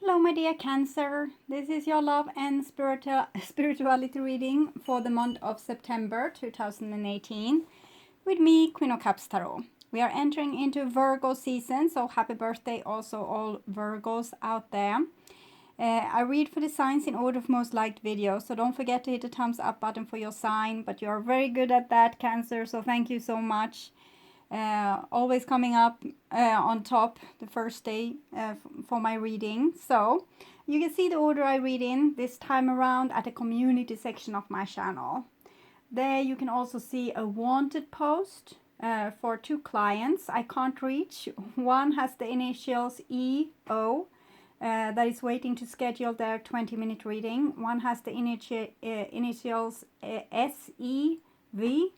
Hello, my dear Cancer. This is your love and spirituality reading for the month of September 2018 with me, Queen of Cups Tarot. We are entering into Virgo season, so happy birthday also all Virgos out there. I read for the signs in order of most liked videos, so don't forget to hit the thumbs up button for your sign, but you are very good at that, Cancer, so thank you so much. Always coming up on top the first day for my reading. So you can see the order I read in this time around at the community section of my channel. There you can also see a wanted post for 2 clients I can't reach. One has the initials EO that is waiting to schedule their 20-minute reading. One has the initials SEV,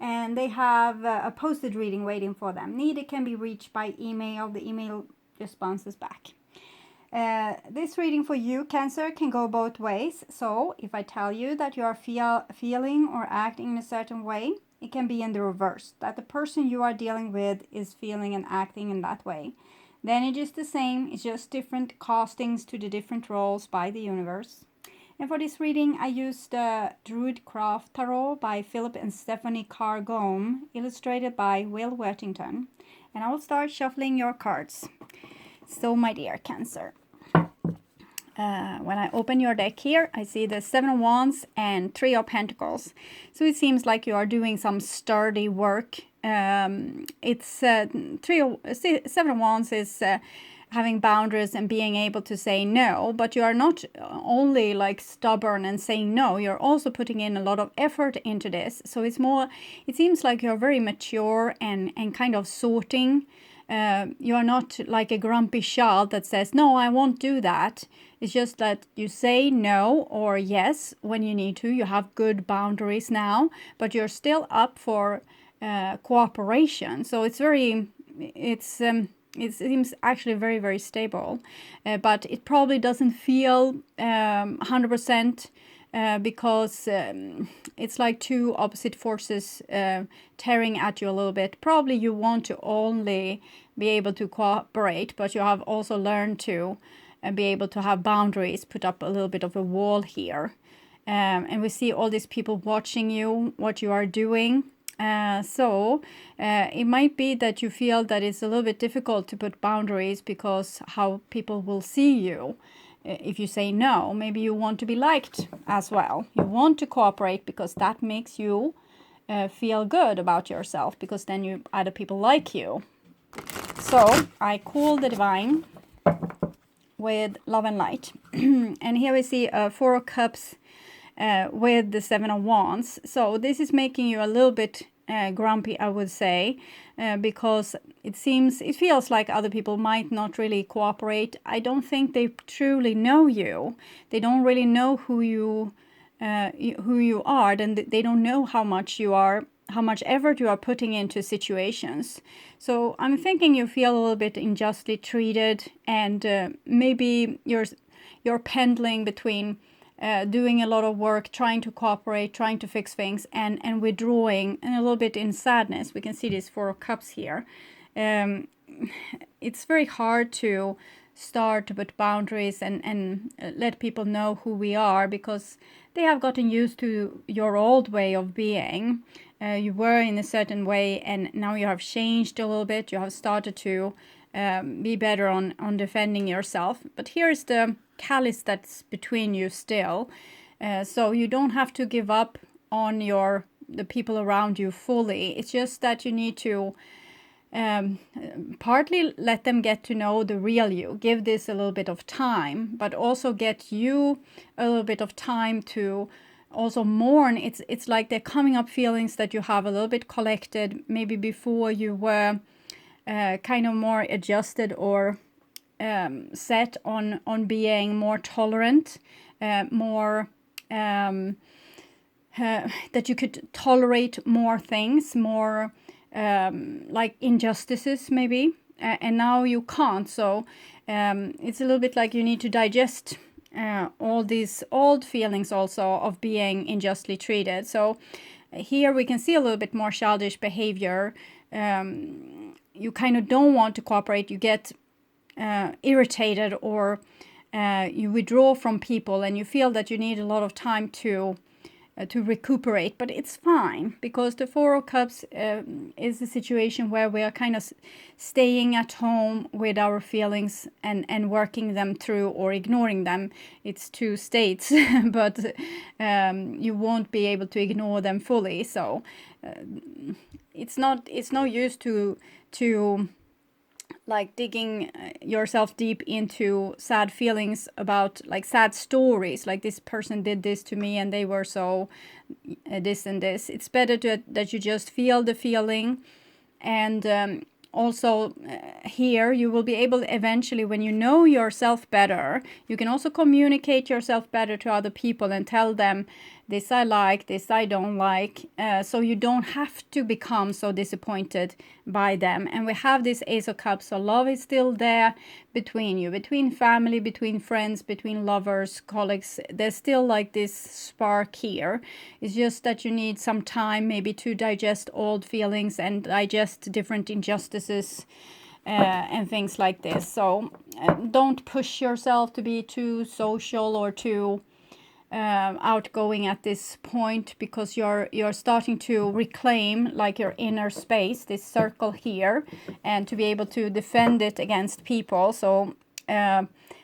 and they have a posted reading waiting for them. Neither can be reached by email. The email just bounces back. This reading for you, Cancer, can go both ways. So if I tell you that you are feeling or acting in a certain way, it can be in the reverse, that the person you are dealing with is feeling and acting in that way. Then it's just the same, it's just different castings to the different roles by the universe. And for this reading, I used the Druidcraft Tarot by Philip and Stephanie Cargome, illustrated by Will Worthington. And I will start shuffling your cards. So, my dear Cancer, when I open your deck here, I see the 7 of Wands and 3 of Pentacles. So it seems like you are doing some sturdy work. It's 7 of Wands is having boundaries and being able to say no, but you are not only like stubborn and saying no, you're also putting in a lot of effort into this. So it's more, it seems like you're very mature and kind of sorting. You are not like a grumpy child that says, no, I won't do that. It's just that you say no or yes when you need to. You have good boundaries now, but you're still up for cooperation. So it's very, it seems actually very, very stable, but it probably doesn't feel 100% because it's like 2 opposite forces tearing at you a little bit. Probably you want to only be able to cooperate, but you have also learned to be able to have boundaries, put up a little bit of a wall here. And we see all these people watching you, what you are doing. So it might be that you feel that it's a little bit difficult to put boundaries because how people will see you if you say no. Maybe you want to be liked as well. You want to cooperate because that makes you feel good about yourself, because then other people like you. So I call the divine with love and light. And here we see 4 of Cups with the 7 of Wands. So this is making you a little bit grumpy, I would say, because it feels like other people might not really cooperate. I don't think they truly know you. They don't really know who you are. Then they don't know how much effort you are putting into situations. So I'm thinking you feel a little bit unjustly treated, and maybe you're pendling between doing a lot of work, trying to cooperate, trying to fix things, and withdrawing, and a little bit in sadness. We can see these 4 of Cups here. It's very hard to start to put boundaries and let people know who we are, because they have gotten used to your old way of being. You were in a certain way, and now you have changed a little bit. You have started to be better on defending yourself. But here is the callus that's between you still. So you don't have to give up on the people around you fully. It's just that you need to partly let them get to know the real you. Give this a little bit of time, but also get you a little bit of time to also mourn. It's like they're coming up feelings that you have a little bit collected, maybe before you were kind of more adjusted or set on being more tolerant, more that you could tolerate more things, more like injustices maybe, and now you can't. So it's a little bit like you need to digest all these old feelings also of being unjustly treated. So here we can see a little bit more childish behavior. You kind of don't want to cooperate. You get irritated or you withdraw from people and you feel that you need a lot of time to recuperate, but it's fine, because the Four of Cups is a situation where we are kind of staying at home with our feelings and working them through or ignoring them. It's two states, but you won't be able to ignore them fully. So it's no use to like digging yourself deep into sad feelings about like sad stories, like this person did this to me and they were so this and this. It's better that you just feel the feeling. And also here you will be able eventually, when you know yourself better, you can also communicate yourself better to other people and tell them, this I like, this I don't like, so you don't have to become so disappointed by them. And we have this Ace of Cups, so love is still there between you, between family, between friends, between lovers, colleagues. There's still like this spark here. It's just that you need some time maybe to digest old feelings and digest different injustices and things like this. So don't push yourself to be too social or too outgoing at this point, because you're starting to reclaim like your inner space, this circle here, and to be able to defend it against people. So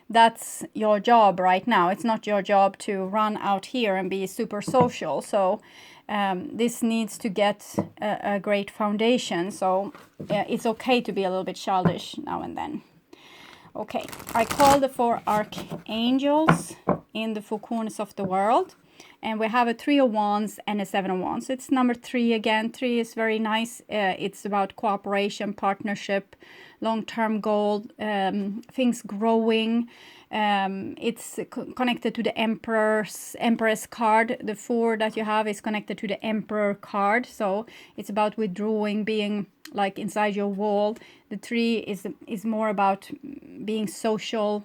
that's your job right now. It's not your job to run out here and be super social. So this needs to get a great foundation. So it's okay to be a little bit childish now and then. Okay, I call the 4 archangels in the 4 corners of the world, and we have a 3 of Wands and a 7 of Wands. It's number 3 again. 3 is very nice. It's about cooperation, partnership, long-term goal, things growing. It's connected to the Empress card. The 4 that you have is connected to the Emperor card. So it's about withdrawing, being like inside your wall. The 3 is more about being social,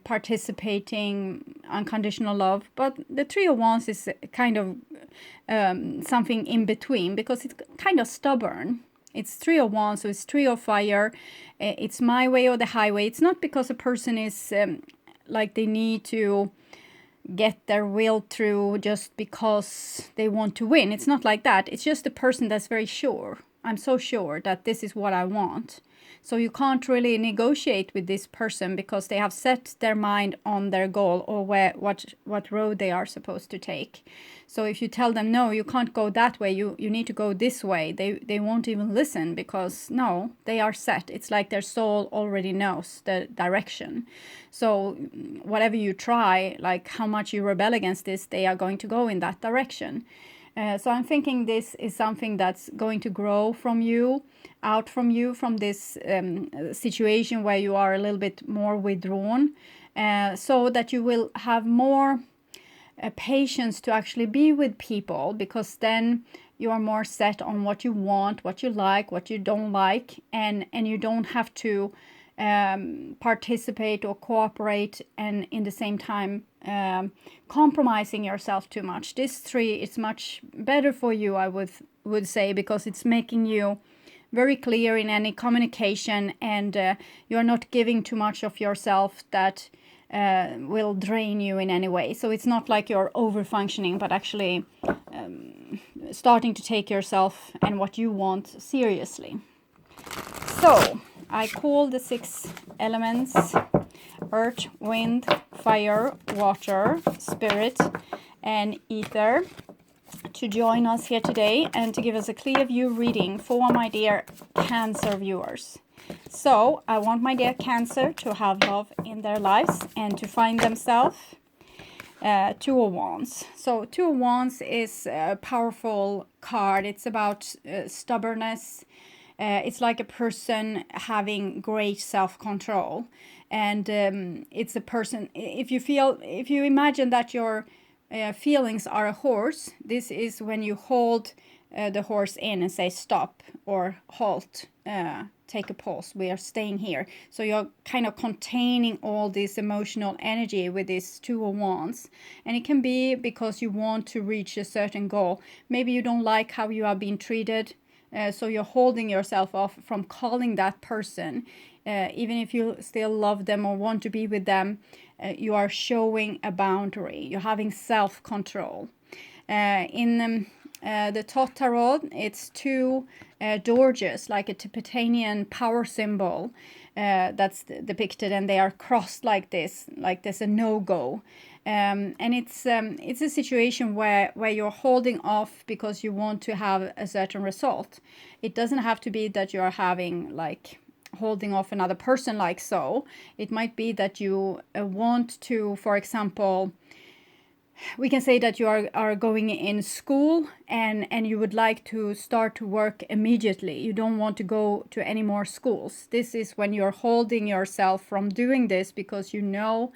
participating, unconditional love. But the 3 of Wands is kind of something in between, because it's kind of stubborn. It's 3 of Wands, so it's 3 of fire. It's my way or the highway. It's not because a person is like they need to get their will through just because they want to win. It's not like that. It's just a person that's very sure. I'm so sure that this is what I want. So you can't really negotiate with this person, because they have set their mind on their goal, or what road they are supposed to take. So if you tell them, no, you can't go that way, you need to go this way, they won't even listen, because no, they are set. It's like their soul already knows the direction. So whatever you try, like how much you rebel against this, they are going to go in that direction. So I'm thinking this is something that's going to grow from you, out from you, from this situation where you are a little bit more withdrawn, so that you will have more patience to actually be with people, because then you are more set on what you want, what you like, what you don't like, and you don't have to participate or cooperate and in the same time compromising yourself too much. This 3 is much better for you, I would say, because it's making you very clear in any communication, and you're not giving too much of yourself that will drain you in any way. So it's not like you're over functioning, but actually starting to take yourself and what you want seriously. So I call the 6 elements: earth, wind, fire, water, spirit, and ether, to join us here today and to give us a clear view reading for my dear Cancer viewers. So I want my dear Cancer to have love in their lives and to find themselves. 2 of Wands. So 2 of Wands is a powerful card. It's about stubbornness. It's like a person having great self-control, and it's a person, if you imagine that your feelings are a horse, this is when you hold the horse in and say stop or halt, take a pause, we are staying here. So you're kind of containing all this emotional energy with this 2 of Wands, and it can be because you want to reach a certain goal. Maybe you don't like how you are being treated So you're holding yourself off from calling that person. Even if you still love them or want to be with them, you are showing a boundary. You're having self-control. In the Tot Tarot, it's two Doges, like a Tibetan power symbol that's depicted, and they are crossed like this, like there's a no-go. And it's a situation where you're holding off because you want to have a certain result. It doesn't have to be that you're having like holding off another person like so. It might be that you want to, for example, we can say that you are going in school and you would like to start to work immediately. You don't want to go to any more schools. This is when you're holding yourself from doing this because you know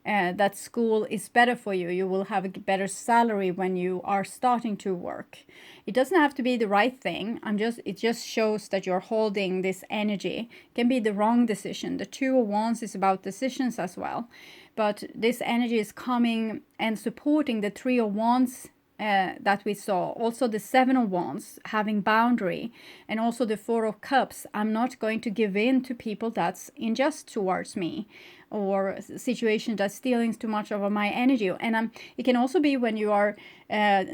that school is better for you. You will have a better salary when you are starting to work. It doesn't have to be the right thing. It just shows that you're holding this energy. It can be the wrong decision. The Two of Wands is about decisions as well. But this energy is coming and supporting the Three of Wands that we saw. Also the Seven of Wands, having boundary. And also the Four of Cups. I'm not going to give in to people that's unjust towards me, or a situation that's stealing too much of my energy. And it can also be when you are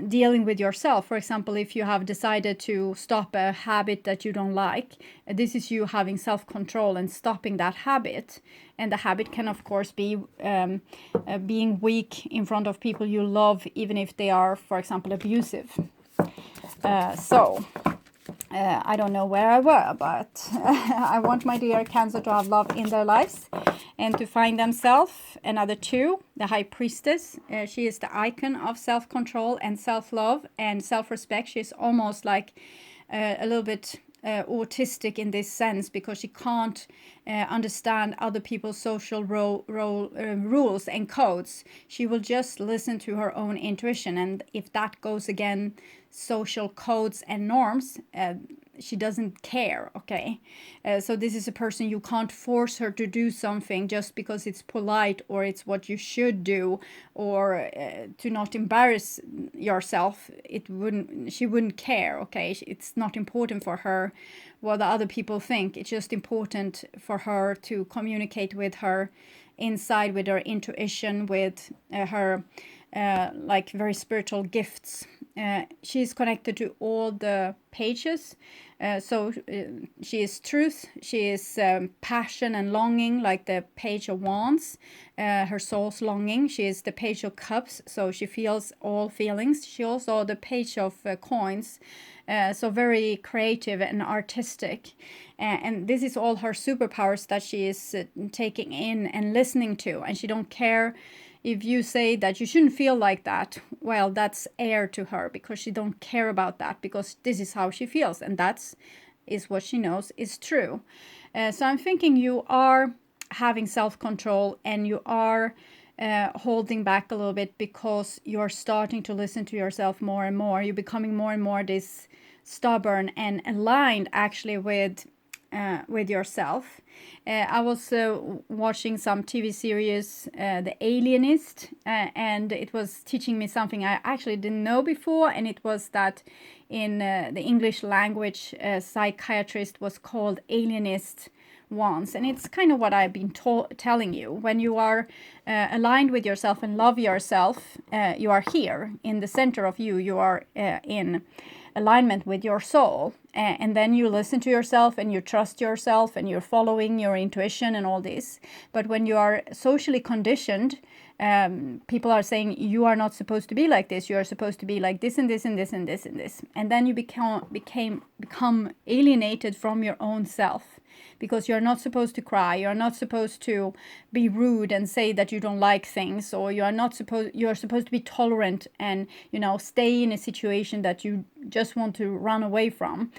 dealing with yourself. For example, if you have decided to stop a habit that you don't like, this is you having self-control and stopping that habit. And the habit can, of course, be being weak in front of people you love, even if they are, for example, abusive. I don't know where I were, but I want my dear Cancer to have love in their lives and to find themselves. Another two, the High Priestess. She is the icon of self-control and self-love and self-respect. She's almost like a little bit autistic in this sense, because she can't understand other people's social rules and codes. She will just listen to her own intuition, and if that goes against social codes and norms, she doesn't care. Okay, so this is a person you can't force her to do something just because it's polite or it's what you should do, or to not embarrass yourself. She wouldn't care. Okay, it's not important for her what the other people think. It's just important for her to communicate with her inside, with her intuition, with her like very spiritual gifts. She's connected to all the pages. She is truth, she is passion and longing, like the Page of Wands, her soul's longing. She is the Page of Cups, so she feels all feelings. She also the Page of Coins, so very creative and artistic. And this is all her superpowers that she is taking in and listening to, and she don't care if you say that you shouldn't feel like that. Well, that's air to her, because she don't care about that, because this is how she feels, and that's is what she knows is true. So I'm thinking you are having self-control, and you are holding back a little bit because you're starting to listen to yourself more and more. You're becoming more and more this stubborn and aligned actually with yourself. I was watching some TV series, The Alienist, and it was teaching me something I actually didn't know before, and it was that in the English language, psychiatrist was called alienist once, and it's kind of what I've been telling you. When you are aligned with yourself and love yourself, you are here in the center of you. You are in alignment with your soul, and then you listen to yourself and you trust yourself and you're following your intuition and all this. But when you are socially conditioned, people are saying you are not supposed to be like this, you are supposed to be like this and this and this and this and this, and then you become alienated from your own self, because you're not supposed to cry, you're not supposed to be rude and say that you don't like things, or you're supposed to be tolerant and stay in a situation that you just want to run away from.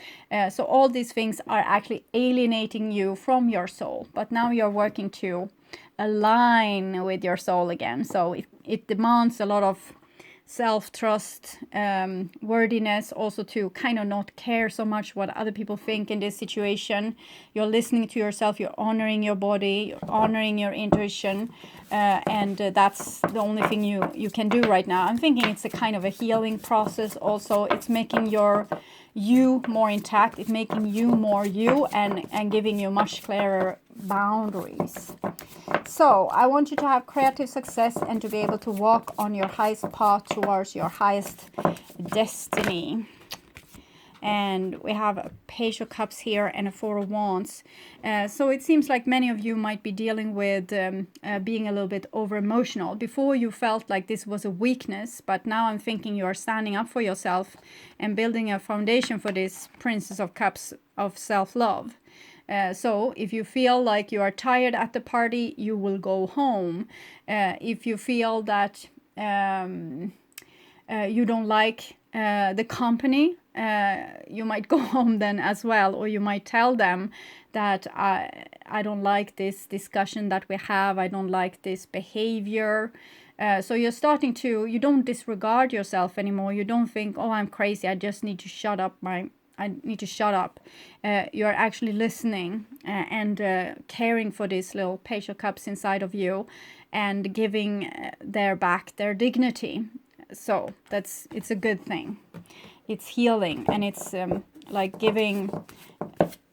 So all these things are actually alienating you from your soul, but now you're working to align with your soul again. So it demands a lot of self-trust, worthiness, also to kind of not care so much what other people think in this situation. You're listening to yourself, you're honoring your body, you're honoring your intuition, and that's the only thing you can do right now. I'm thinking it's a kind of a healing process also. It's making you more intact, it's making you more you, and giving you much clearer boundaries. So I want you to have creative success and to be able to walk on your highest path towards your highest destiny. And we have a Page of Cups here and a Four of Wands. So it seems like many of you might be dealing with being a little bit over emotional. Before you felt like this was a weakness, but now I'm thinking you are standing up for yourself and building a foundation for this Princess of Cups of self-love. So if you feel like you are tired at the party, you will go home. If you feel that you don't like the company, you might go home then as well, or you might tell them that I don't like this discussion that we have, I don't like this behavior. So you're starting to, you don't disregard yourself anymore. You don't think, oh, I'm crazy, I just need to shut up I need to shut up. You're actually listening and caring for these little Page of Cups inside of you and giving back their dignity. So it's a good thing. It's healing, and it's like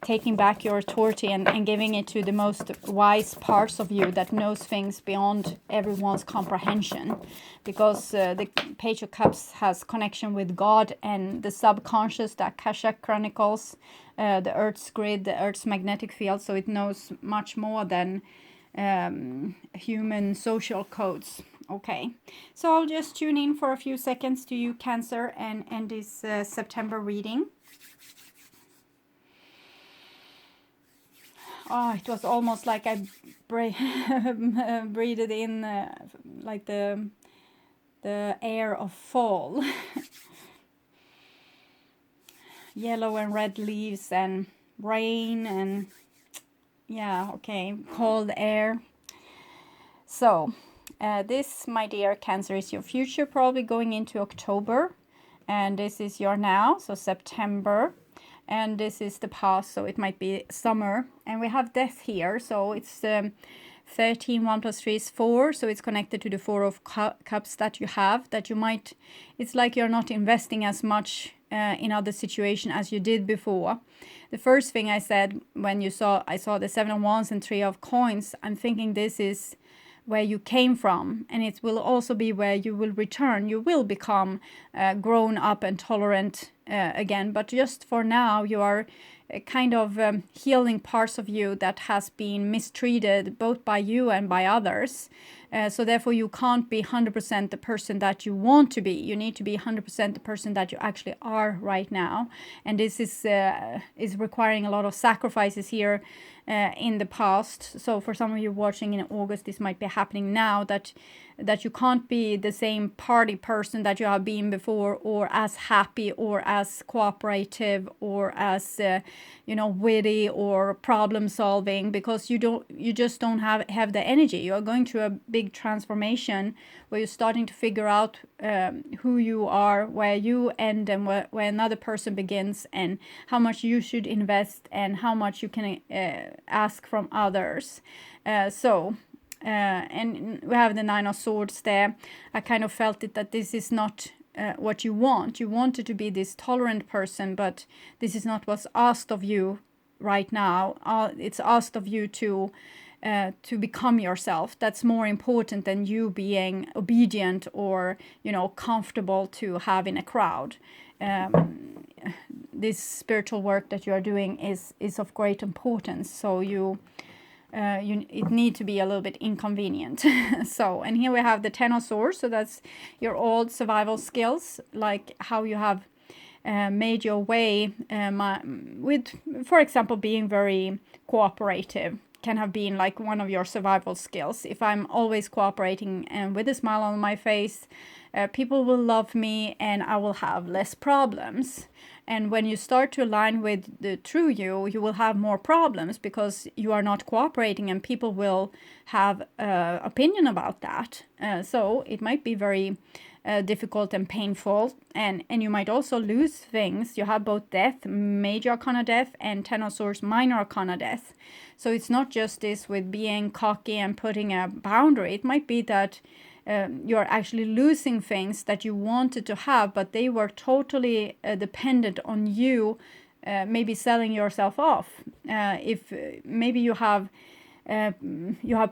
taking back your authority and giving it to the most wise parts of you that knows things beyond everyone's comprehension, because the Page of Cups has connection with God and the subconscious, the Akashic Chronicles, the Earth's grid, the Earth's magnetic field, so it knows much more than human social codes. Okay, so I'll just tune in for a few seconds to you, Cancer, and end this September reading. Oh, it was almost like I breathed in like the air of fall. Yellow and red leaves and rain and yeah, okay, cold air. So this, my dear Cancer, is your future, probably going into October, and this is your now, so September, and this is the past, so it might be summer. And we have death here, so it's 13, 1 plus 3 is 4, so it's connected to the Four of Cups that you have, that you might, it's like you're not investing as much in other situation as you did before. The first thing I said when I saw the 7 of Wands and 3 of Coins, I'm thinking this is where you came from, and it will also be where you will return. You will become grown up and tolerant again, but just for now you are kind of healing parts of you that has been mistreated both by you and by others. So therefore you can't be 100% the person that you want to be. You need to be 100% the person that you actually are right now. And this is requiring a lot of sacrifices here in the past. So for some of you watching in August, this might be happening now, that you can't be the same party person that you have been before, or as happy or as cooperative or as witty or problem solving, because you just don't have the energy. You are going through a big transformation where you're starting to figure out who you are, where you end and where another person begins, and how much you should invest and how much you can ask from others. And we have the 9 of Swords there. I kind of felt it that this is not what you want. You wanted to be this tolerant person, but this is not what's asked of you right now. It's asked of you to become yourself. That's more important than you being obedient or comfortable to have in a crowd. This spiritual work that you are doing is of great importance. So it need to be a little bit inconvenient. So, and here we have the 10 of Swords. So that's your old survival skills, like how you have made your way with, for example, being very cooperative can have been like one of your survival skills. If I'm always cooperating and with a smile on my face, people will love me and I will have less problems. And when you start to align with the true you will have more problems because you are not cooperating, and people will have opinion about that. So it might be very difficult and painful, and you might also lose things. You have both death, major arcana death, and Ten of Swords, minor arcana death. So it's not just this with being cocky and putting a boundary. It might be that you're actually losing things that you wanted to have, but they were totally dependent on you, maybe selling yourself off. If maybe you have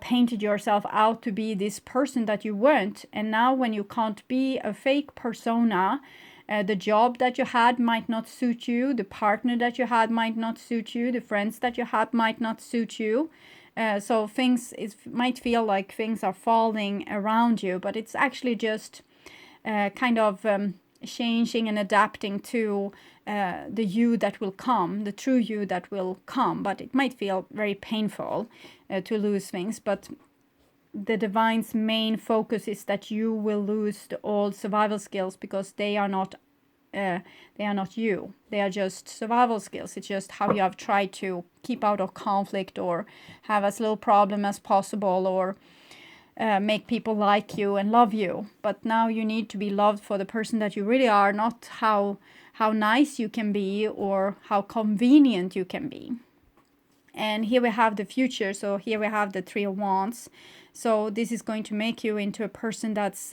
painted yourself out to be this person that you weren't, and now when you can't be a fake persona, the job that you had might not suit you, the partner that you had might not suit you, the friends that you had might not suit you. So it might feel like things are falling around you, but it's actually just kind of changing and adapting to the you that will come, the true you that will come. But it might feel very painful to lose things, but the divine's main focus is that you will lose the old survival skills, because they are not you. They are just survival skills. It's just how you have tried to keep out of conflict, or have as little problem as possible, or make people like you and love you. But now you need to be loved for the person that you really are, not how nice you can be or how convenient you can be. And here we have the future. So here we have the Three of Wands. So this is going to make you into a person that's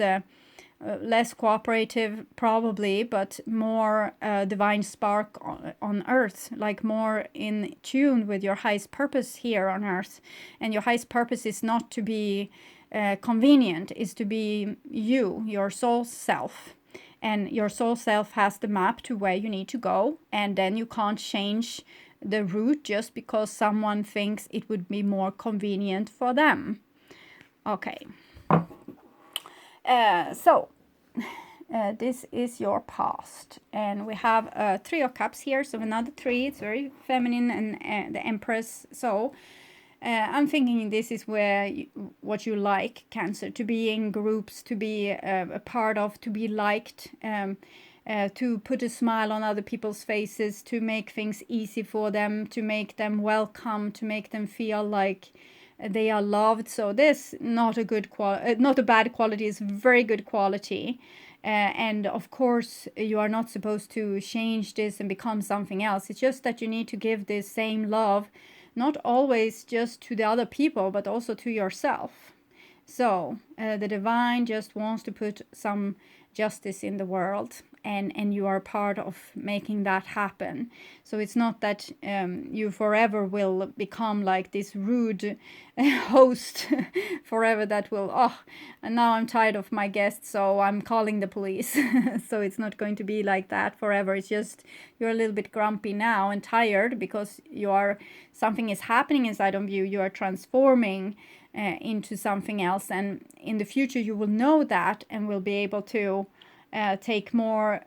less cooperative probably, but more divine spark on earth, like more in tune with your highest purpose here on earth. And your highest purpose is not to be convenient, is to be you, your soul self. And your soul self has the map to where you need to go, and then you can't change the route just because someone thinks it would be more convenient for them. Okay. This is your past, and we have Three of Cups here, so another three. It's very feminine, and the Empress. So I'm thinking this is where what you like, Cancer, to be in groups, to be a part of, to be liked, to put a smile on other people's faces, to make things easy for them, to make them welcome, to make them feel like they are loved. So this not a bad quality, is very good quality. And of course you are not supposed to change this and become something else. It's just that you need to give this same love, not always just to the other people, but also to yourself. So the divine just wants to put some justice in the world, and you are part of making that happen. So it's not that you forever will become like this rude host forever that will, and now I'm tired of my guests, so I'm calling the police. So it's not going to be like that forever. It's just you're a little bit grumpy now and tired because something is happening inside of you. You are transforming into something else, and in the future you will know that and will be able to take more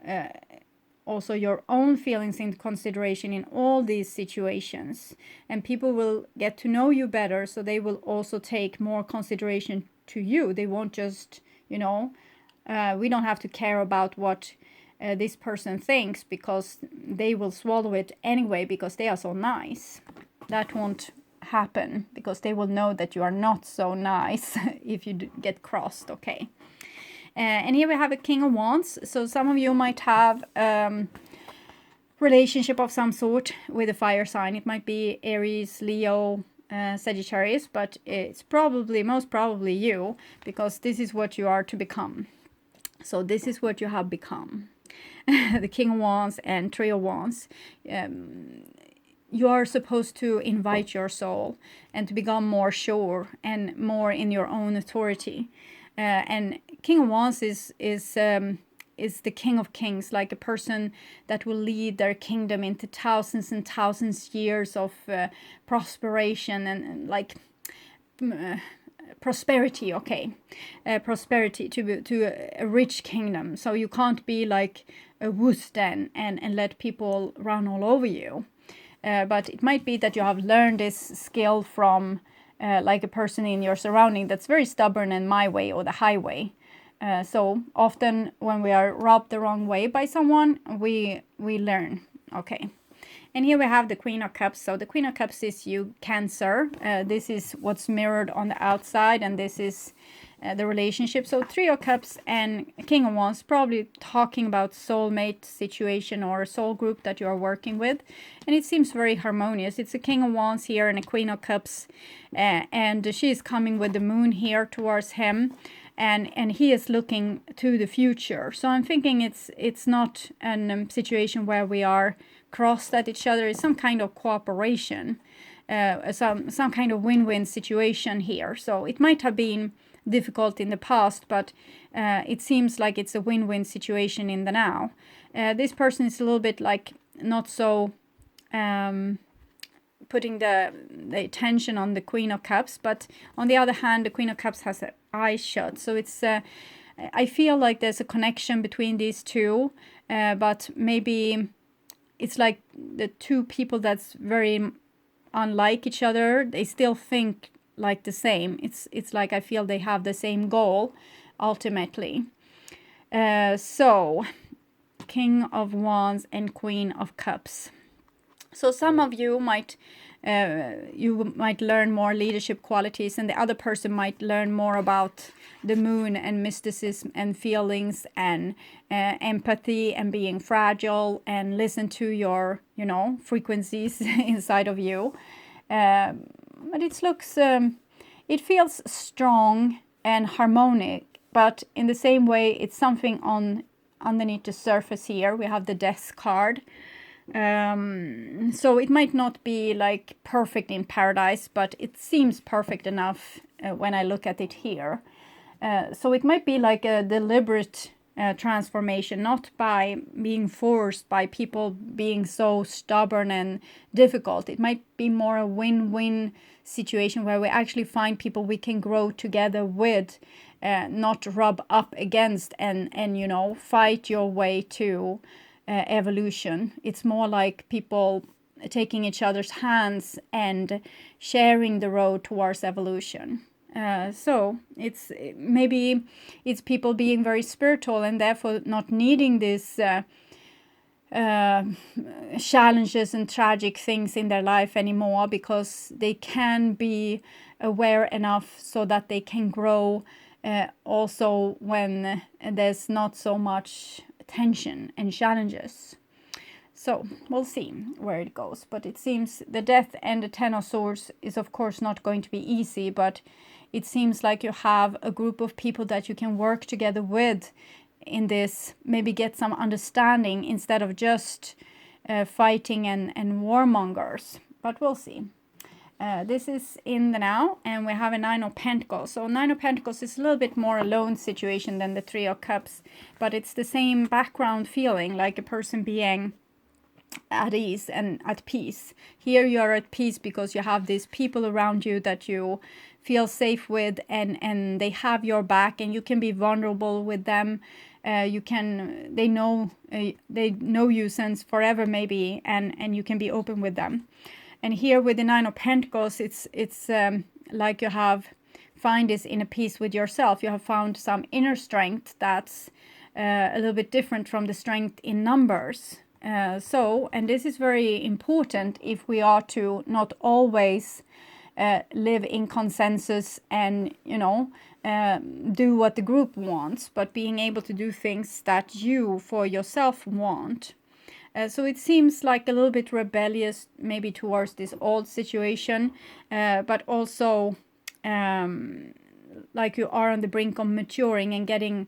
also your own feelings into consideration in all these situations, and people will get to know you better, so they will also take more consideration to you. They won't just, we don't have to care about what this person thinks, because they will swallow it anyway because they are so nice. That won't happen, because they will know that you are not so nice if you get crossed. Okay. And here we have a King of Wands. So some of you might have relationship of some sort with a fire sign. It might be Aries, Leo, Sagittarius, but it's most probably you, because this is what you are to become. So this is what you have become. The King of Wands and Three of Wands. You are supposed to invite your soul and to become more sure and more in your own authority. And King of Wands is the King of Kings, like a person that will lead their kingdom into thousands and thousands years of prosperation and like prosperity. Okay, prosperity to a rich kingdom. So you can't be like a wuss then and let people run all over you. But it might be that you have learned this skill from like a person in your surrounding that's very stubborn and my way or the highway. So often when we are rubbed the wrong way by someone, we learn. Okay. And here we have the Queen of Cups. So the Queen of Cups is you, Cancer. This is what's mirrored on the outside, and this is the relationship. So Three of Cups and King of Wands, probably talking about soulmate situation or a soul group that you are working with. And it seems very harmonious. It's a King of Wands here and a Queen of Cups. And she is coming with the moon here towards him. And he is looking to the future. So I'm thinking it's not a situation where we are crossed at each other. It's some kind of cooperation, some kind of win-win situation here. So it might have been difficult in the past, but it seems like it's a win-win situation in the now. This person is a little bit like not so putting the attention on the Queen of Cups, but on the other hand, the Queen of Cups has her eyes shut. So it's I feel like there's a connection between these two, but maybe it's like the two people that's very unlike each other, they still think like the same. It's like I feel they have the same goal ultimately. So King of Wands and Queen of Cups. So some of you might learn more leadership qualities, and the other person might learn more about the moon and mysticism and feelings and empathy and being fragile, and listen to your, frequencies inside of you. But it feels strong and harmonic, but in the same way, it's something underneath the surface here. We have the Death card. So it might not be like perfect in paradise, but it seems perfect enough when I look at it here. So it might be like a deliberate transformation, not by being forced by people being so stubborn and difficult. It might be more a win-win situation where we actually find people we can grow together with, not rub up against and fight your way to evolution. It's more like people taking each other's hands and sharing the road towards evolution. So maybe it's people being very spiritual and therefore not needing this challenges and tragic things in their life anymore, because they can be aware enough so that they can grow also when there's not so much tension and challenges. So we'll see where it goes, but it seems the Death and the Ten of Swords is of course not going to be easy, but it seems like you have a group of people that you can work together with in this, maybe get some understanding instead of just fighting and warmongers, but we'll see. This is in the now, and we have a Nine of Pentacles. So Nine of Pentacles is a little bit more alone situation than the Three of Cups, but it's the same background feeling, like a person being at ease and at peace. Here you are at peace because you have these people around you that you feel safe with, and they have your back, and you can be vulnerable with them. They know you since forever maybe, and you can be open with them. And here with the Nine of Pentacles, it's like you have find this inner peace with yourself. You have found some inner strength that's a little bit different from the strength in numbers. And this is very important if we are to not always live in consensus and, do what the group wants, but being able to do things that you for yourself want. So it seems like a little bit rebellious maybe towards this old situation, but also like you are on the brink of maturing and getting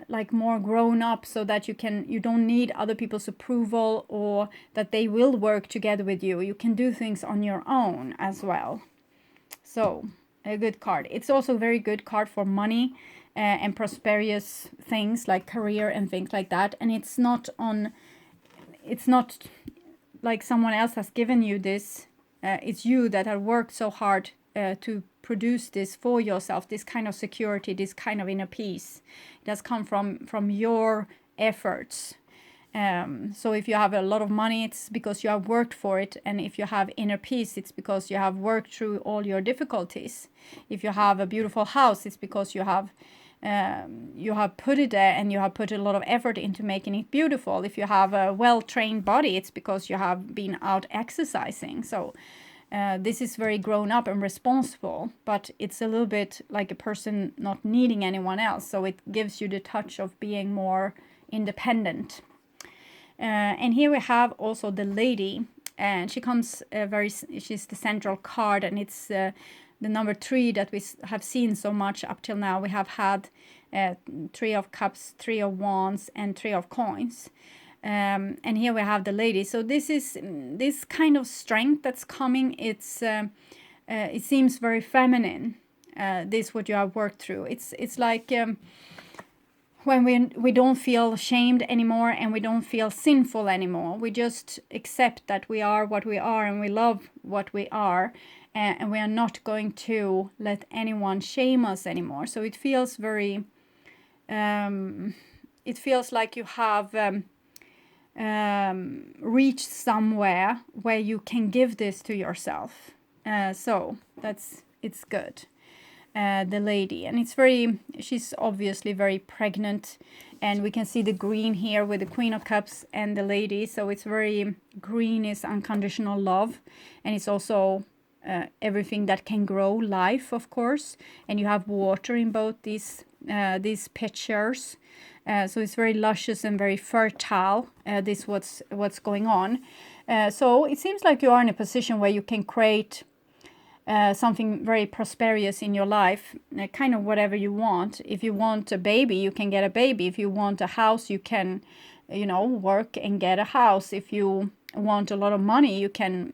like more grown up, so that you don't need other people's approval or that they will work together with you. You can do things on your own as well. So a good card. It's also a very good card for money and prosperous things like career and things like that. And it's not like someone else has given you this. It's you that have worked so hard to produce this for yourself, this kind of security, this kind of inner peace. It has come from your efforts. So if you have a lot of money, it's because you have worked for it. And if you have inner peace, it's because you have worked through all your difficulties. If you have a beautiful house, it's because you have put it there and you have put a lot of effort into making it beautiful. If you have a well-trained body, it's because you have been out exercising. So This is very grown up and responsible, but it's a little bit like a person not needing anyone else. So it gives you the touch of being more independent. And here we have also the lady, and she comes she's the central card, and it's the number 3 that we have seen so much up till now. We have had 3 of Cups, 3 of Wands, and 3 of Coins. And here we have the lady. So this is this kind of strength that's coming. It's it seems very feminine. This what you have worked through. It's like when we don't feel ashamed anymore, and we don't feel sinful anymore. We just accept that we are what we are, and we love what we are, and we are not going to let anyone shame us anymore. So it feels very it feels like you have reached somewhere where you can give this to yourself. So it's good. The lady, and she's obviously very pregnant, and we can see the green here with the Queen of Cups and the lady. So it's very green is unconditional love, and it's also everything that can grow, life, of course. And you have water in both these pictures. So it's very luscious and very fertile. This what's going on. So it seems like you are in a position where you can create something very prosperous in your life, kind of whatever you want. If you want a baby, you can get a baby. If you want a house, you can, work and get a house. If you want a lot of money, you can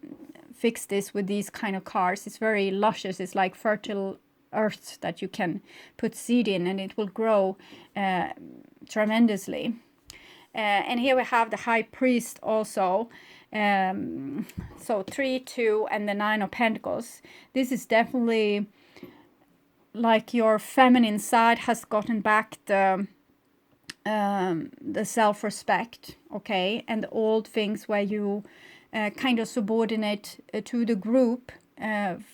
fix this with these kind of cards. It's very luscious. It's like fertile earth that you can put seed in, and it will grow tremendously. And here we have the High Priest also. So 3, 2, and the 9 of Pentacles. This is definitely like your feminine side has gotten back the self-respect, okay, and the old things where you kind of subordinate to the group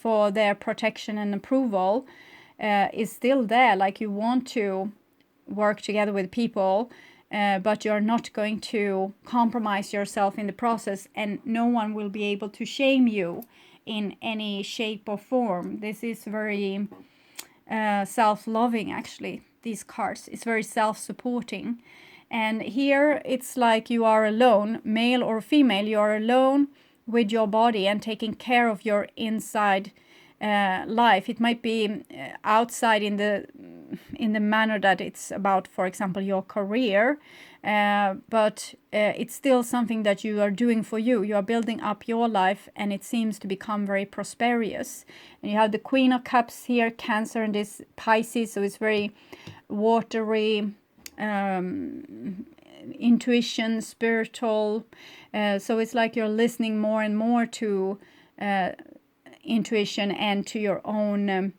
for their protection and approval is still there. Like you want to work together with people, but you're not going to compromise yourself in the process, and no one will be able to shame you in any shape or form. This is very self-loving, actually, these cards. It's very self-supporting. And here it's like you are alone, male or female, you are alone with your body and taking care of your inside life. It might be outside in the manner that it's about, for example, your career, but it's still something that you are doing for you. You are building up your life, and it seems to become very prosperous. And you have the Queen of Cups here, Cancer, and this Pisces, so it's very watery, intuition, spiritual. So it's like you're listening more and more to intuition and to your own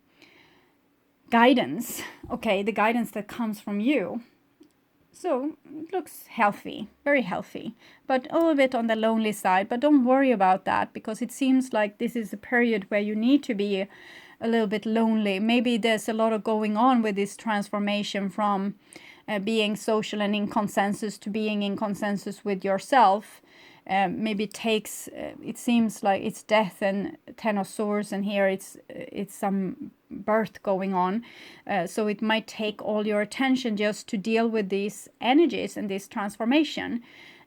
guidance, okay, the guidance that comes from you. So it looks healthy, very healthy, but a little bit on the lonely side. But don't worry about that, because it seems like this is a period where you need to be a little bit lonely. Maybe there's a lot of going on with this transformation from being social and in consensus to being in consensus with yourself. Maybe it takes, it seems like it's death and 10 of Swords, and here it's some birth going on. So it might take all your attention just to deal with these energies and this transformation.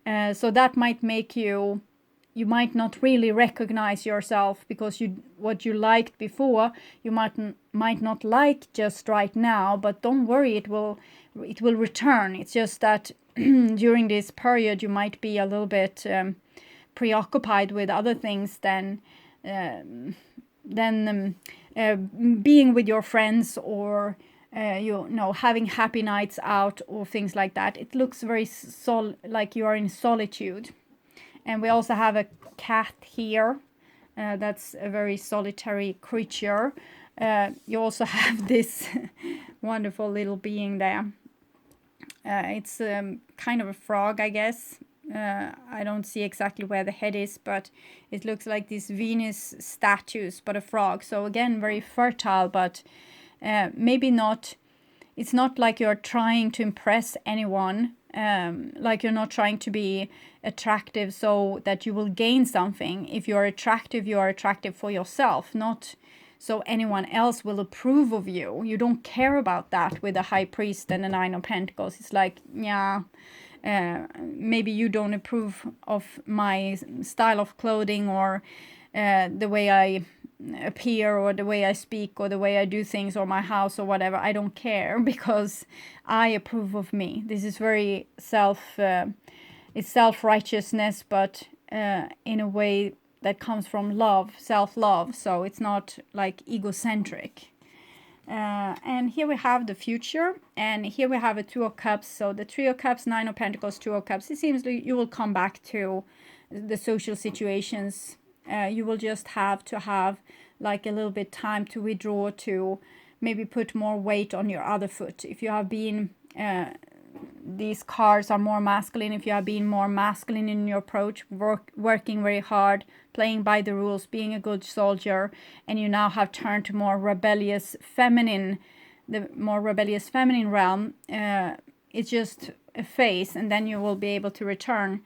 So that might make you might not really recognize yourself, because what you liked before, you might not like just right now. But don't worry, it will return. It's just that during this period you might be a little bit preoccupied with other things than being with your friends, or having happy nights out or things like that. It looks very like you are in solitude. And we also have a cat here. That's a very solitary creature. You also have this wonderful little being there. It's kind of a frog, I guess. I don't see exactly where the head is, but it looks like these Venus statues, but a frog. So again, very fertile, but maybe not. It's not like you're trying to impress anyone. like you're not trying to be attractive so that you will gain something. If you are attractive for yourself, not so anyone else will approve of you. You don't care about that with the High Priest and the Nine of Pentacles. It's like, yeah, maybe you don't approve of my style of clothing, or the way I appear, or the way I speak, or the way I do things, or my house, or whatever. I don't care, because I approve of me. This is very it's self-righteousness, but in a way that comes from love, self-love. So it's not like egocentric. And here we have the future, and here we have a Two of Cups. So the Three of Cups, Nine of Pentacles, Two of Cups. It seems like you will come back to the social situations. You will just have to have like a little bit time to withdraw, to maybe put more weight on your other foot. If you have been, these cards are more masculine. If you have been more masculine in your approach, working very hard, playing by the rules, being a good soldier, and you now have turned to more rebellious feminine, the more rebellious feminine realm, it's just a phase, and then you will be able to return.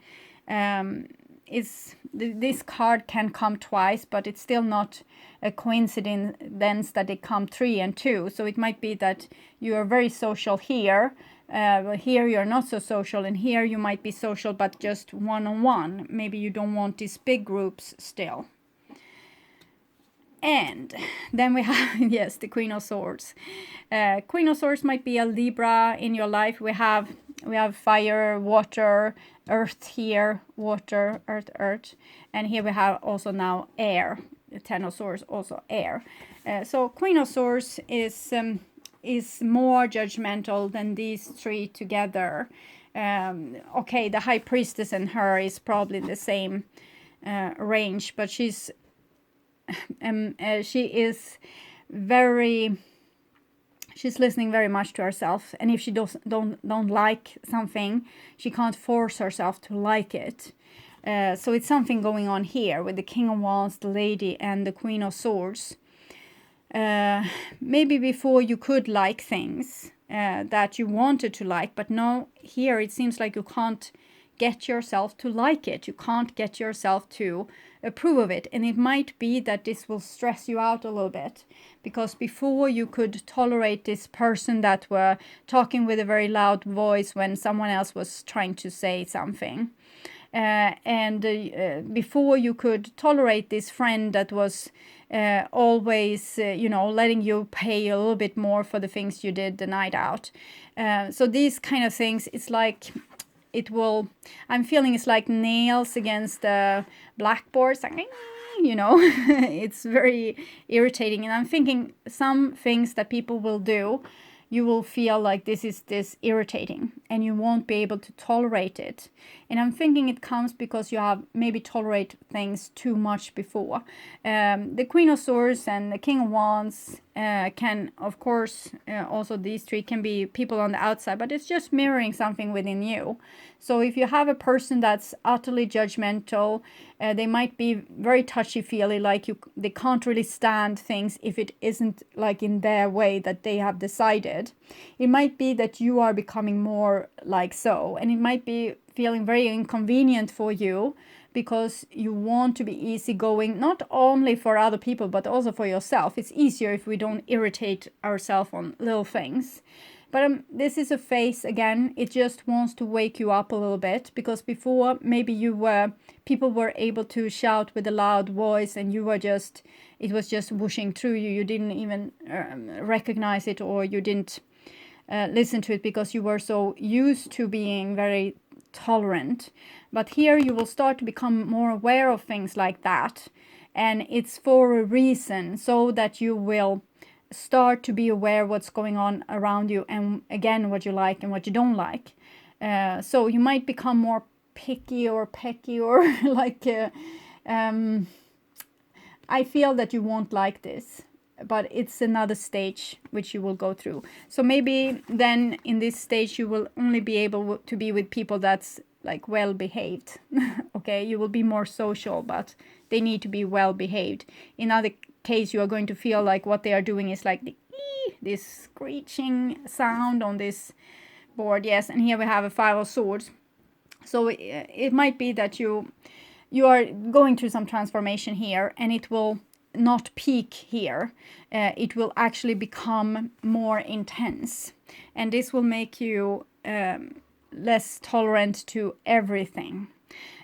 This card can come twice, but it's still not a coincidence that they come 3 and 2. So it might be that you are very social here, but here you're not so social, and here you might be social but just one-on-one. Maybe you don't want these big groups still. And then we have, yes, the Queen of Swords. Queen of Swords might be a Libra in your life. We have fire, water, earth here, water, earth. And here we have also now air. The Ten of Swords, also air. So Queen of Swords is more judgmental than these three together. Okay, the High Priestess and her is probably in the same range, but she is very, she's listening very much to herself, and if she don't like something, she can't force herself to like it. So it's something going on here with the King of Wands, the Lady, and the Queen of Swords. Maybe before you could like things that you wanted to like, but no, here it seems like you can't get yourself to like it. You can't get yourself to approve of it. And it might be that this will stress you out a little bit, because before you could tolerate this person that were talking with a very loud voice when someone else was trying to say something. Before you could tolerate this friend that was always, letting you pay a little bit more for the things you did the night out. So these kind of things, it's like, I'm feeling it's like nails against the blackboard. It's like, it's very irritating. And I'm thinking some things that people will do, you will feel like this is irritating, and you won't be able to tolerate it. And I'm thinking it comes because you have maybe tolerate things too much before. The Queen of Swords and the King of Wands can, of course, also these three can be people on the outside, but it's just mirroring something within you. So if you have a person that's utterly judgmental, they might be very touchy-feely, like they can't really stand things if it isn't like in their way that they have decided. It might be that you are becoming more like so, and it might be feeling very inconvenient for you, because you want to be easygoing, not only for other people, but also for yourself. It's easier if we don't irritate ourselves on little things. But this is a phase, again, it just wants to wake you up a little bit, because before maybe people were able to shout with a loud voice, and it was just whooshing through you. You didn't even recognize it, or you didn't listen to it, because you were so used to being very tolerant. But here you will start to become more aware of things like that, and it's for a reason, so that you will start to be aware what's going on around you, and again what you like and what you don't like. So you might become more picky or pecky, or like I feel that you won't like this, but it's another stage which you will go through. So maybe then in this stage you will only be able to be with people that's like well behaved. Okay, you will be more social, but they need to be well behaved. In other case, you are going to feel like what they are doing is like this screeching sound on this board, yes, and here we have a 5 of Swords. So it might be that you are going through some transformation here, and it will not peak here. It will actually become more intense, and this will make you less tolerant to everything.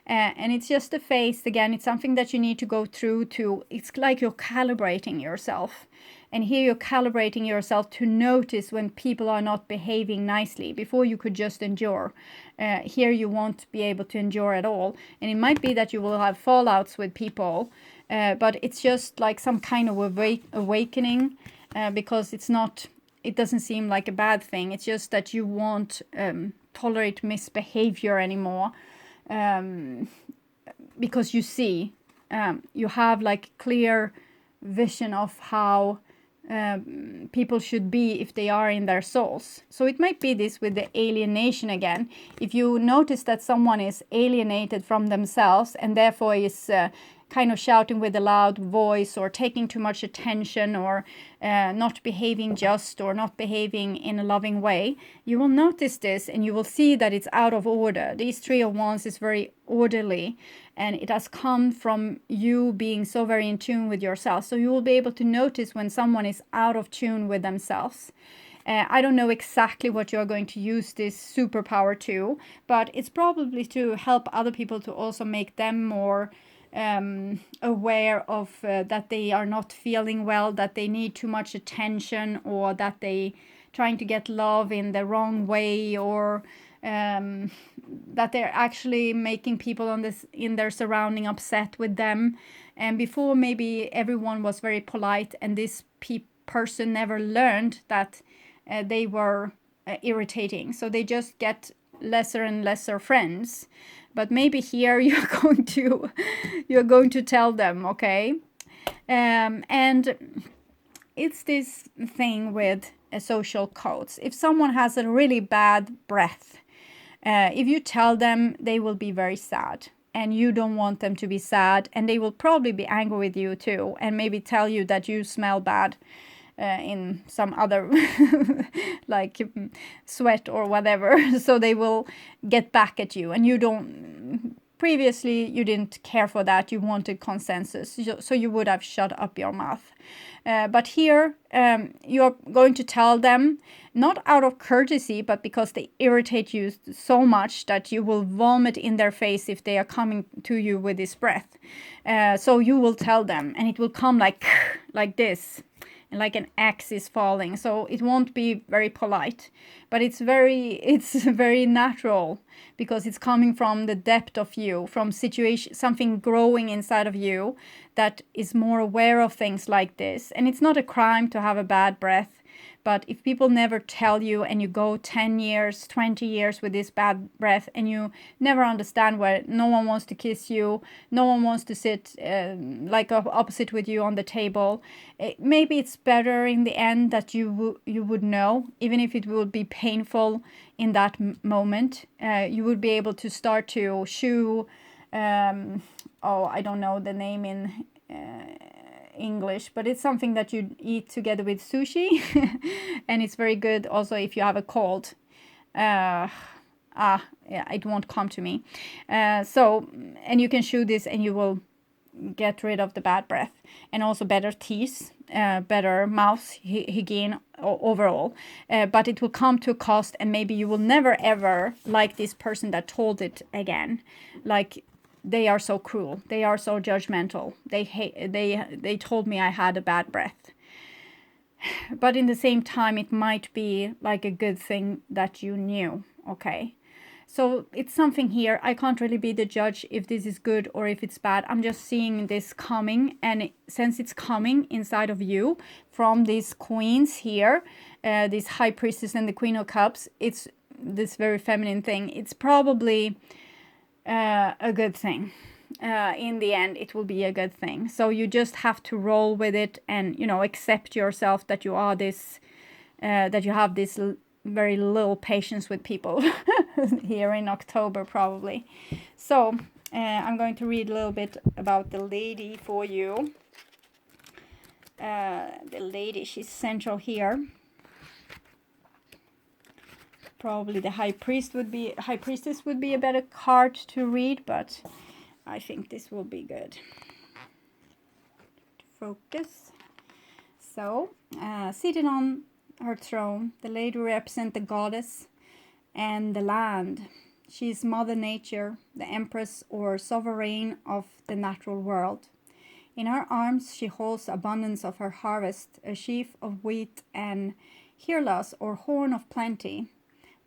And it's just a phase. Again, it's something that you need to go through to, it's like you're calibrating yourself. And here you're calibrating yourself to notice when people are not behaving nicely. Before you could just endure. Here you won't be able to endure at all. And it might be that you will have fallouts with people. But it's just like some kind of awakening. Because it doesn't seem like a bad thing. It's just that you won't tolerate misbehavior anymore. Because you see, you have like clear vision of how people should be if they are in their souls. So it might be this with the alienation again. If you notice that someone is alienated from themselves and therefore is kind of shouting with a loud voice or taking too much attention or not behaving just or not behaving in a loving way, you will notice this and you will see that it's out of order. These 3 of Wands is very orderly, and it has come from you being so very in tune with yourself. So you will be able to notice when someone is out of tune with themselves. I don't know exactly what you're going to use this superpower to, but it's probably to help other people to also make them more aware of that they are not feeling well, that they need too much attention, or that they trying to get love in the wrong way, or that they're actually making people in their surrounding upset with them. And before, maybe everyone was very polite, and this person never learned that they were irritating, so they just get lesser and lesser friends. But maybe here you're going to tell them, okay? And it's this thing with social codes. If someone has a really bad breath, if you tell them, they will be very sad. And you don't want them to be sad. And they will probably be angry with you too. And maybe tell you that you smell bad in some other, like sweat or whatever. So they will get back at you. And you don't... Previously, you didn't care for that. You wanted consensus. So you would have shut up your mouth. But here, you're going to tell them, not out of courtesy, but because they irritate you so much that you will vomit in their face if they are coming to you with this breath. So you will tell them, and it will come like this, and like an axe is falling. So it won't be very polite, but it's very natural, because it's coming from the depth of you, from something growing inside of you that is more aware of things like this. And it's not a crime to have a bad breath. But if people never tell you, and you go 10 years, 20 years with this bad breath, and you never understand why no one wants to kiss you, no one wants to sit like opposite with you on the table, maybe it's better in the end that you would know, even if it would be painful in that moment. You would be able to start to chew, I don't know the name in English, but it's something that you eat together with sushi. And it's very good also if you have a cold. Yeah, it won't come to me. And you can chew this and you will get rid of the bad breath, and also better teeth, better mouth hygiene overall. But it will come to a cost, and maybe you will never ever like this person that told it again. Like, they are so cruel. They are so judgmental. They told me I had a bad breath. But in the same time, it might be like a good thing that you knew, okay? So it's something here. I can't really be the judge if this is good or if it's bad. I'm just seeing this coming. And since it's coming inside of you from these queens here, this High Priestess and the Queen of Cups, it's this very feminine thing. It's probably... a good thing. In the end, it will be a good thing. So you just have to roll with it, and accept yourself that you are this, that you have this very little patience with people here in October probably. So I'm going to read a little bit about the lady for you. The lady, she's central here. Probably the High Priestess would be a better card to read, but I think this will be good. Focus. So, seated on her throne, the lady represents the goddess and the land. She is Mother Nature, the empress or sovereign of the natural world. In her arms she holds abundance of her harvest, a sheaf of wheat and hirlas or horn of plenty,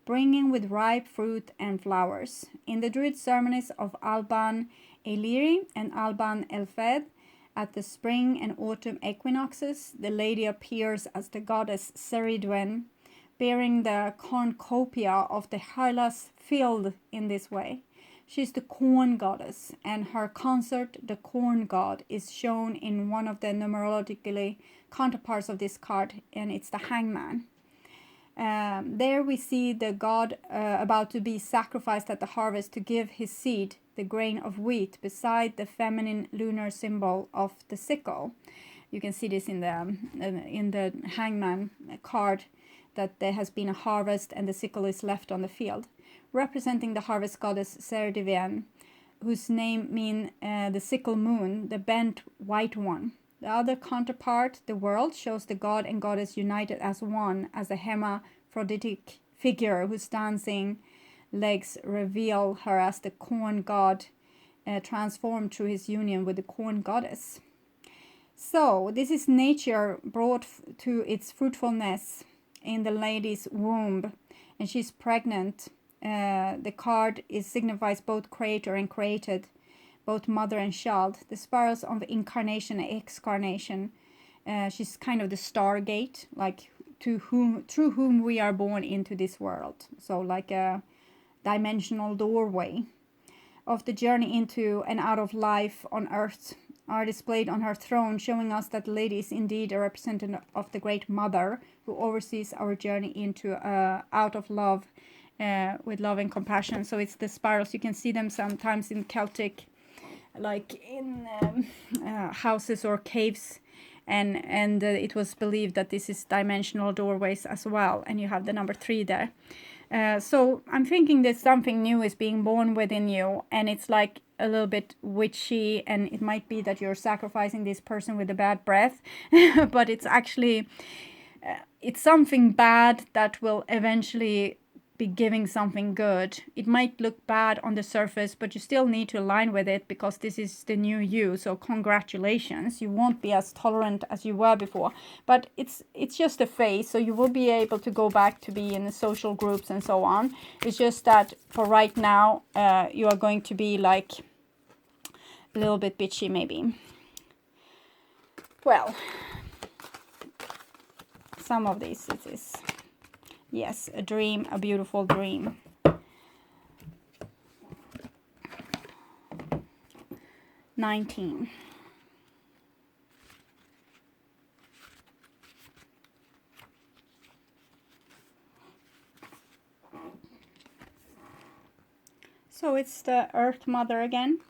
bringing with ripe fruit and flowers. In the Druid ceremonies of Alban Eliri and Alban Elfed, at the spring and autumn equinoxes, the lady appears as the goddess Ceridwen, bearing the cornucopia of the hirlas filled in this way. She is the corn goddess, and her consort, the corn god, is shown in one of the numerologically counterparts of this card, and it's the hangman. There we see the god about to be sacrificed at the harvest to give his seed, the grain of wheat, beside the feminine lunar symbol of the sickle. You can see this in the hangman card, that there has been a harvest and the sickle is left on the field, representing the harvest goddess Ceridwen, whose name means the sickle moon, the bent white one. The other counterpart, the world, shows the god and goddess united as one, as a hermaphroditic figure whose dancing legs reveal her as the corn god, transformed through his union with the corn goddess. So this is nature brought to its fruitfulness in the lady's womb, and she's pregnant. The card signifies both creator and created, both mother and child. The spirals of incarnation and excarnation. She's kind of the stargate, like through whom we are born into this world. So like a dimensional doorway of the journey into and out of life on earth are displayed on her throne, showing us that the lady is indeed a representative of the great mother who oversees our journey into out of love, with love and compassion. So it's the spirals. You can see them sometimes in Celtic, like in houses or caves, and it was believed that this is dimensional doorways as well, and you have the number 3 there. So I'm thinking that something new is being born within you, and it's like a little bit witchy, and it might be that you're sacrificing this person with a bad breath, but it's actually it's something bad that will eventually be giving something good. It might look bad on the surface, but you still need to align with it, because this is the new you. So congratulations, you won't be as tolerant as you were before, but it's just a phase. So you will be able to go back to be in the social groups and so on. It's just that for right now, you are going to be like a little bit bitchy maybe. Well, some of this it is. Yes, a dream, a beautiful dream. $19. So it's the Earth Mother again.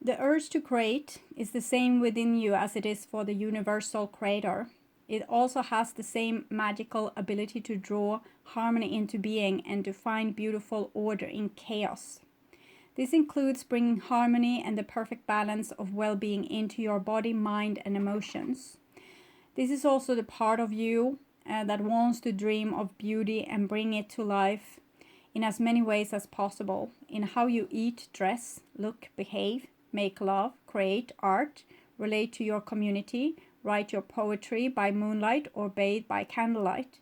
The urge to create is the same within you as it is for the universal creator. It also has the same magical ability to draw harmony into being and to find beautiful order in chaos. This includes bringing harmony and the perfect balance of well-being into your body, mind, and emotions. This is also the part of you that wants to dream of beauty and bring it to life in as many ways as possible, in how you eat, dress, look, behave, make love, create art, relate to your community, write your poetry by moonlight or bathe by candlelight.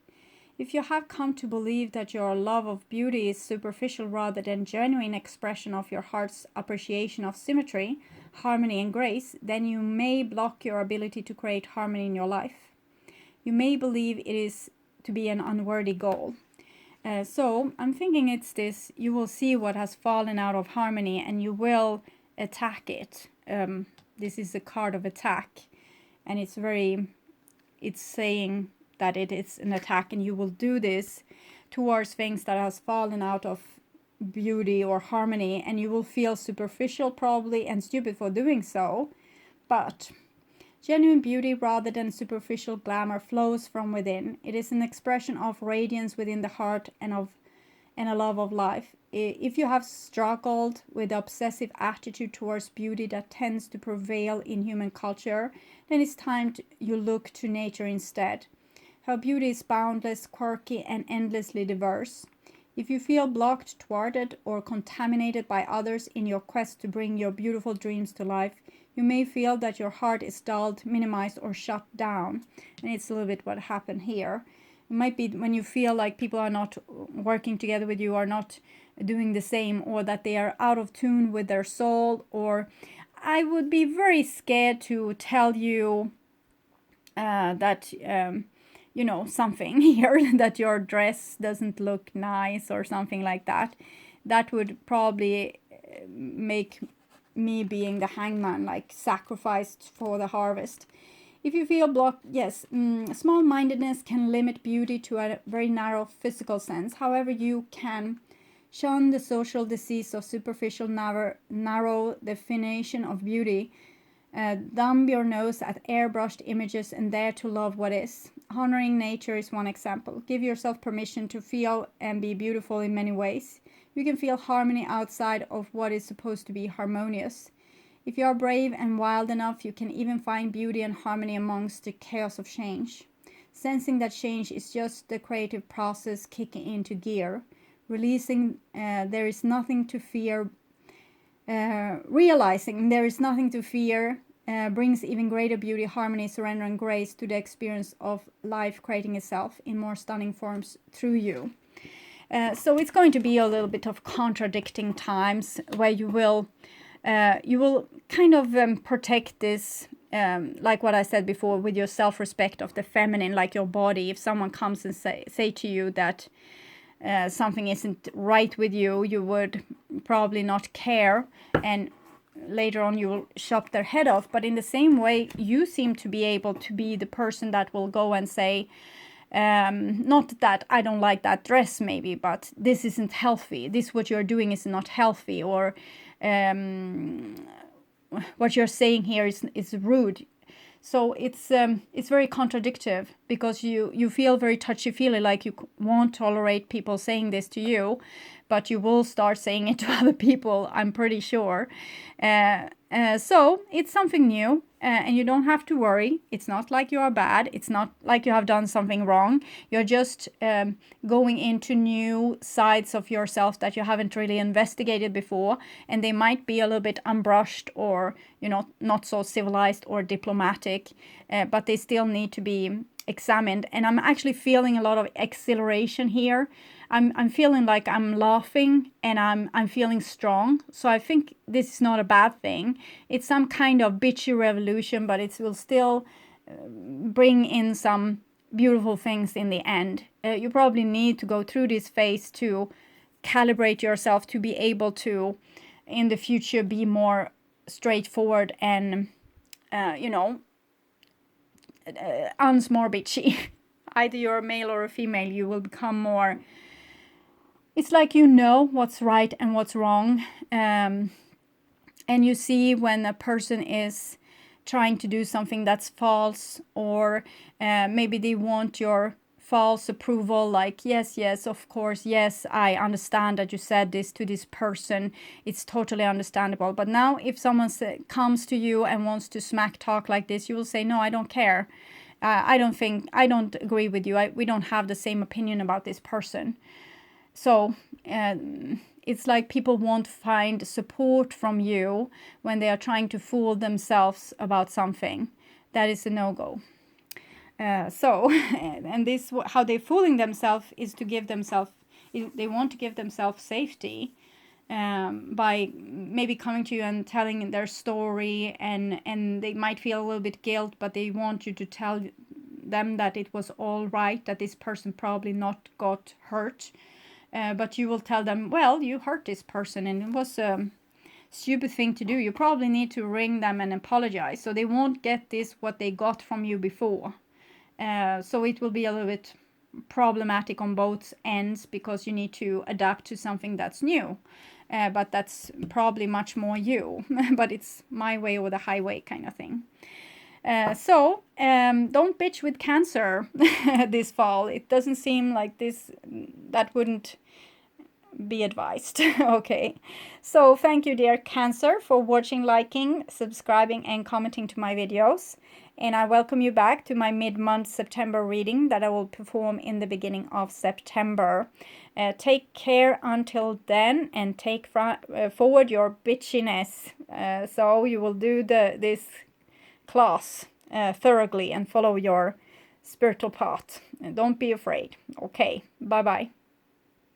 If you have come to believe that your love of beauty is superficial rather than genuine expression of your heart's appreciation of symmetry, harmony and grace, then you may block your ability to create harmony in your life. You may believe it is to be an unworthy goal. So I'm thinking it's this: you will see what has fallen out of harmony and you will attack it. This is a card of attack. And it's saying that it is an attack, and you will do this towards things that has fallen out of beauty or harmony, and you will feel superficial probably and stupid for doing so. But Genuine beauty, rather than superficial glamour, flows from within. It is an expression of radiance within the heart and a love of life. If you have struggled with the obsessive attitude towards beauty that tends to prevail in human culture, then it's time you look to nature instead. Her beauty is boundless, quirky, and endlessly diverse. If you feel blocked, thwarted, or contaminated by others in your quest to bring your beautiful dreams to life, you may feel that your heart is dulled, minimized, or shut down. And it's a little bit what happened here. It might be when you feel like people are not working together with you, are not doing the same, or that they are out of tune with their soul. Or I would be very scared to tell you that you know, something here, that your dress doesn't look nice or something like that. That would probably make me, being the hangman, like sacrificed for the harvest. If you feel blocked, yes, small-mindedness can limit beauty to a very narrow physical sense. However, you can shun the social disease of superficial, narrow definition of beauty. Thumb your nose at airbrushed images and dare to love what is. Honoring nature is one example. Give yourself permission to feel and be beautiful in many ways. You can feel harmony outside of what is supposed to be harmonious. If you are brave and wild enough, you can even find beauty and harmony amongst the chaos of change. Sensing that change is just the creative process kicking into gear. Releasing there is nothing to fear. Realizing there is nothing to fear brings even greater beauty, harmony, surrender, and grace to the experience of life creating itself in more stunning forms through you. So it's going to be a little bit of contradicting times where you will kind of protect this, like what I said before, with your self-respect of the feminine, like your body. If someone comes and say to you that something isn't right with you, you would probably not care, and later on you will chop their head off. But in the same way, you seem to be able to be the person that will go and say, not that I don't like that dress maybe, but this isn't healthy, this what you're doing is not healthy, or what you're saying here is rude. So it's very contradictive, because you feel very touchy-feely, like you won't tolerate people saying this to you, but you will start saying it to other people, I'm pretty sure. So it's something new, and you don't have to worry. It's not like you are bad. It's not like you have done something wrong. You're just going into new sides of yourself that you haven't really investigated before, and they might be a little bit unbrushed, or not so civilized or diplomatic, but they still need to be examined. And I'm actually feeling a lot of exhilaration here. I'm feeling like I'm laughing, and I'm feeling strong. So I think this is not a bad thing. It's some kind of bitchy revolution, but it will still bring in some beautiful things in the end. You probably need to go through this phase to calibrate yourself to be able to, in the future, be more straightforward and, uns more bitchy. Either you're a male or a female, you will become more... It's like you know what's right and what's wrong. And you see when a person is trying to do something that's false, or maybe they want your false approval, like, yes, of course, yes, I understand that you said this to this person. It's totally understandable. But now if someone comes to you and wants to smack talk like this, you will say, no, I don't care. I don't agree with you. We don't have the same opinion about this person. So it's like people won't find support from you when they are trying to fool themselves about something. That is a no-go. And this, how they're fooling themselves is to give themselves, they want to give themselves safety by maybe coming to you and telling their story, and they might feel a little bit guilt, but they want you to tell them that it was all right, that this person probably not got hurt. But you will tell them, well, you hurt this person and it was a stupid thing to do. You probably need to ring them and apologize. So they won't get this, what they got from you before. So it will be a little bit problematic on both ends, because you need to adapt to something that's new. But that's probably much more you. But it's my way or the highway kind of thing. Don't bitch with Cancer this fall. It doesn't seem like that wouldn't be advised. Okay, so thank you, dear Cancer, for watching, liking, subscribing, and commenting to my videos. And I welcome you back to my mid-month September reading that I will perform in the beginning of September. Take care until then, and take forward your bitchiness, so you will do this class thoroughly and follow your spiritual path. And don't be afraid. Okay, bye bye.